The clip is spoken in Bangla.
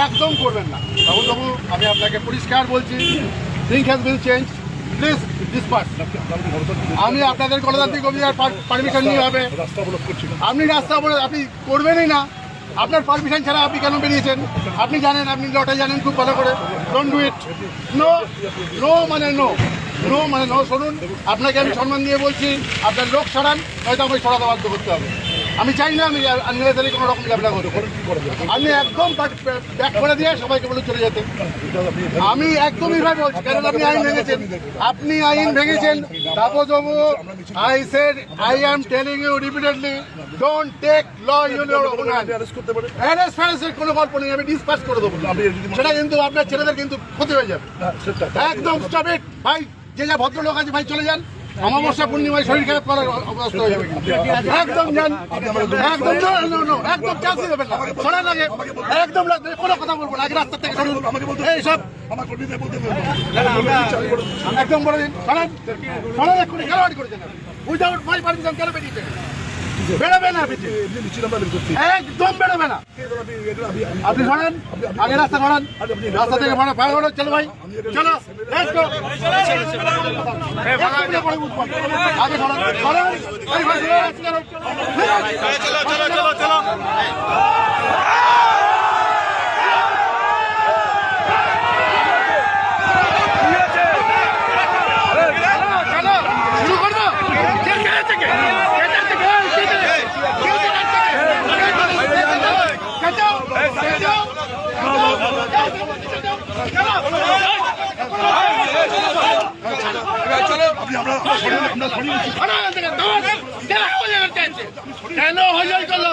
একদম করবেন না। বাবু আমি আপনাকে পরিষ্কার বলছি, thing has been change, please disperse. আমি আপনাদের গণতান্ত্রিক অভিযান পারমিশন নিয়ে হবে, আপনি রাস্তা অবরোধ আপনি করবেনই না। আপনার পারমিশন ছাড়া আপনি কেন বেরিয়েছেন? আপনি জানেন, আপনি লটা জানেন খুব ভালো করে। Don't do it. No no মানে নো, নো মানে নো। শুনুন, আপনাকে আমি সম্মান দিয়ে বলছি, আপনার লোক সরান, হয়তো আমাকে সরাতে বাধ্য করতে হবে। আমি চাই না আমি আনহেলাদারি কোনো রকম ঝামেলা করতে। আপনি একদম ব্যাক করে দিয়ে সবাইকে বলে চলে যেতে। আমি একদমই ভাই বলছি, কারণ আপনি আইন ভেঙেছেন, আপনি আইন ভেঙেছেন। I said, I am telling you repeatedly, don't take law in your own hands. অ্যারেস্টের কোনো গল্প নেই, আমি ডিসপাস করে দেবো। সেটা কিন্তু আপনার ছেলেদের কিন্তু ক্ষতি হয়ে যাবে। একদম স্টপ ইট ভাই। যে যা ভদ্রলোক আছে ভাই চলে যান। অমাবস্যা পূর্ণিমায় শরীর খারাপ করার অবস্থা হয়ে যাবে। একদম যান, একদম একদম চান্স দেবেন না। শোনা লাগে একদম কোনো কথা বলবো না, আগে রাস্তা থেকে সরুন। এইসব একদম বলে দিন, শোনান শোনান, এক্ষুনি খেলোয়াড়ি করেছেন। উইদাউট মাই পারমিশন কেন বেরিয়েছেন? বেরোবে না, একদম বেরোবে না। আপনি শোনেন, আগে রাস্তা সরান, রাস্তা থেকে ভাড়া চলো ভাই, চলো আগে সরান। কেন হয়ে করলো